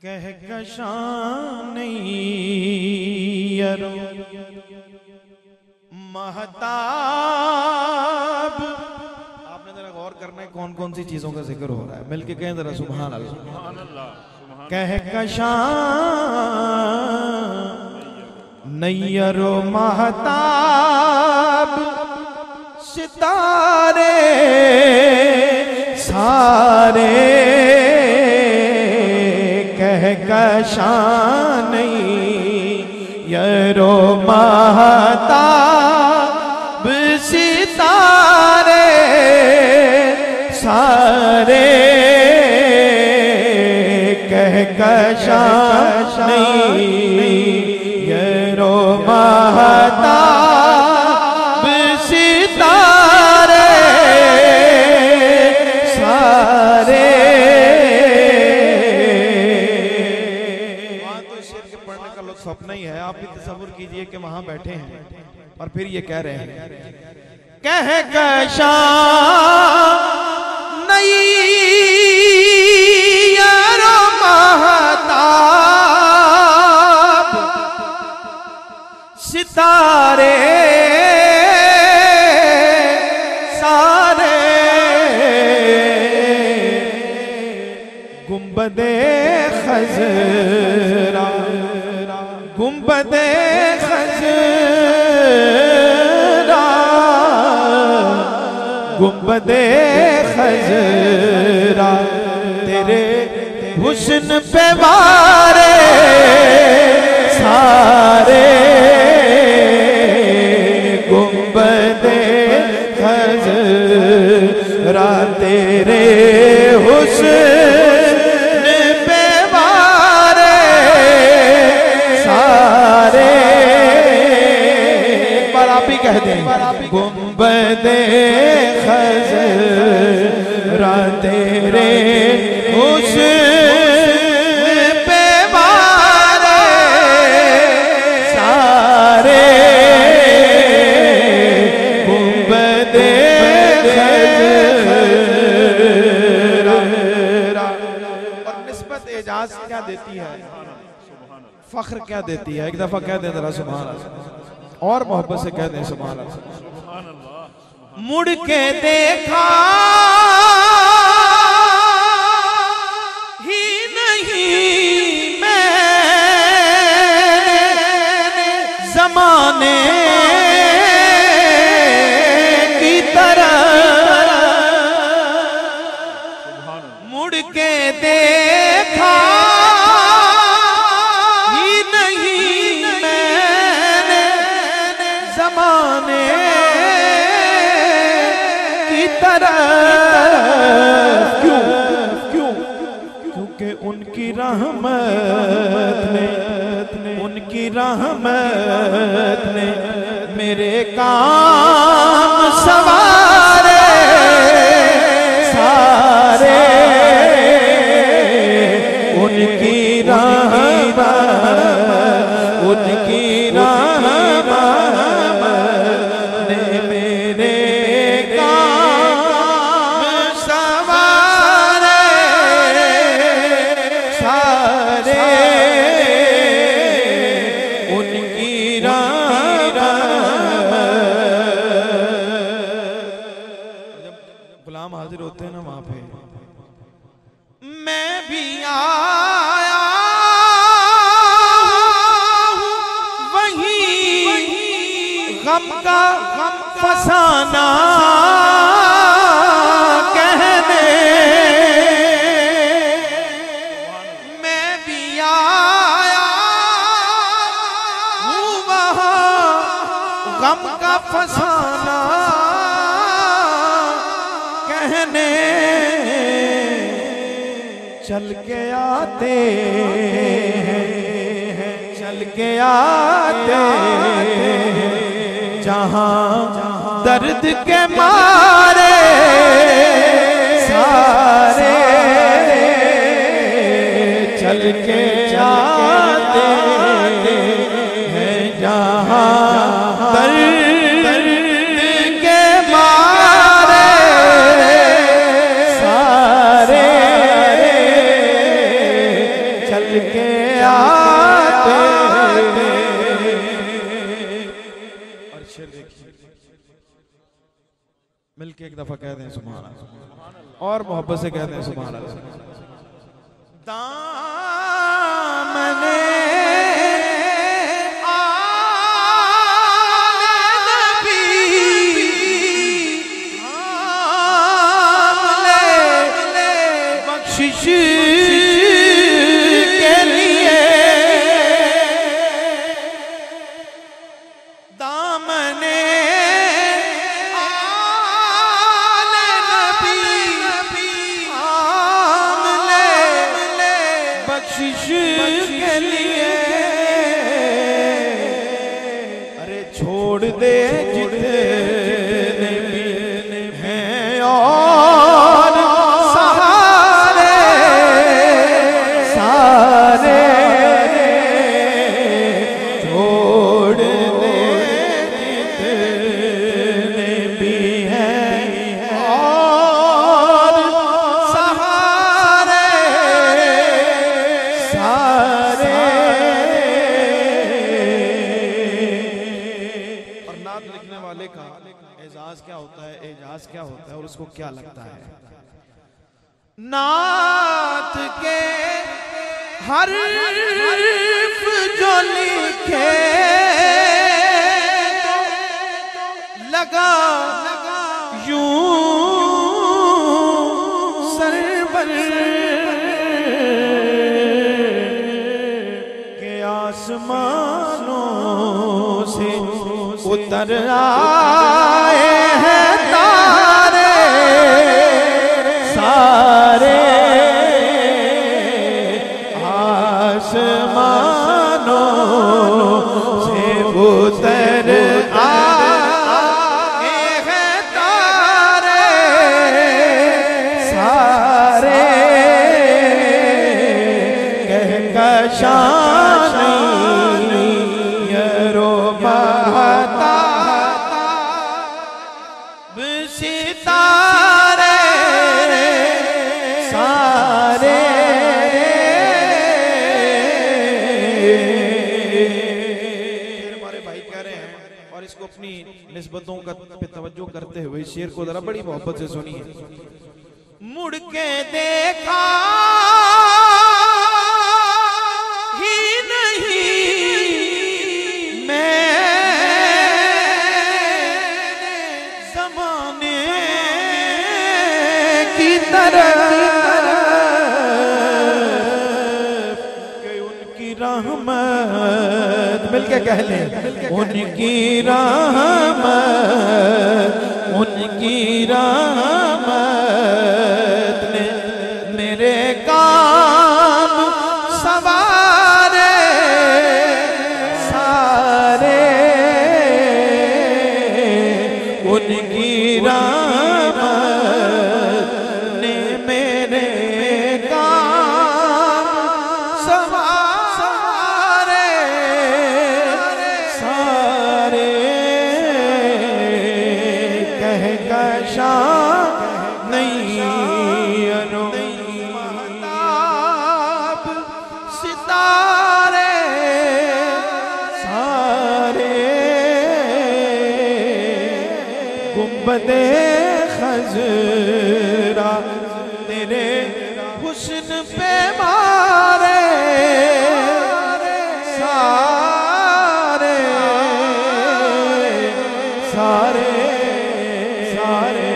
कहकशां नैयरो महताब। आपने जरा गौर करना है कौन कौन सी चीजों का जिक्र हो रहा है, मिलके कहें जरा सुभान अल्लाह। कहकशां नैयरो महताब, सितारे सारे कहकशां नैयरो महताब, सितारे सारे कहकशां नैयरो महताब, सितारे सारे। वहां तो शेर के पढ़ने का लुत्फ अपना ही है। आप भी तसव्वुर कीजिए कि वहां बैठे हैं और फिर ये कह रहे हैं कहकशां नैयरो महताब, सितारे सारे गुंबदे खजरा, गुंबदे खजरा, गुंबदे खजरा तेरे हुस्न पे वारे सारे, गुंबदे खजरा तेरे हुस्न पे वारे सारे। पर आप ही कह दें गुंबदे खजरा तेरे हुस्न पे वारे सारे, गुंबदे खजरा। और निस्बत एजाज क्या देती है, फख्र क्या देती है। एक दफा कह दें जरा सुभान अल्लाह, और मोहब्बत से कह दें सुभान अल्लाह। मुड़ के देखा ही नहीं मैंने ज़माने की तरह, मुड़ के देखा ही नहीं मैंने ज़माने की तरह। क्यों क्यों? क्योंकि उनकी रहमत ने, उनकी रहमत ने मेरे काम सवारे सारे, उनकी रहमत, उनकी रहमत ने मेरे काम सवारे सारे, उनकी जब गुलाम हाजिर होते हैं ना वहां पे, मैं भी आया वही गम का फसाना कहने, मैं भी आया हूँ वहाँ गम का फसाना कहने। चल के आते हैं, चल के आते हैं जहाँ दर्द के मारे सारे, चल के आते हैं जहाँ दर्द के मारे सारे, चल दफा कह दें सुभान अल्लाह, और मोहब्बत से कह दें सुभान अल्लाह। दामने के लिए दामने आले नबी आमले बख्शिश के लिए, अरे छोड़ दे जितने भी हैं और सहारे सारे, छोड़ दे जितने भी हैं और सहारे सारे। और नात लिखने वाले का एजाज क्या होता है, एजाज क्या होता है और उसको क्या लगता है। नात के हर्फ जो लिखे लगा यूं सरवर के आसमानों से उतर आए हैं तारे सारे, आसमानों से उतर आए हैं तारे सारे, कहकशां यरो महताब सितारे सारे। हमारे भाई कह रहे हैं और इसको अपनी निस्बतों का पे तवज्जो करते हुए शेर को जरा बड़ी मोहब्बत से सुनिए। मुड़ के देखा ही नहीं मैं ज़माने की तरफ कि उनकी रहमत, मिलके कह लें, उनकी रहमत, उनकी रहमत ने मेरे काम सवारे सारे, उनकी रहमत ने मेरे काम सवारे सारे, कहकशां नहीं अरो महताब सितारे सारे, गुंबदे खजरा तेरे हुस्न पे मारे सारे सारे सारे।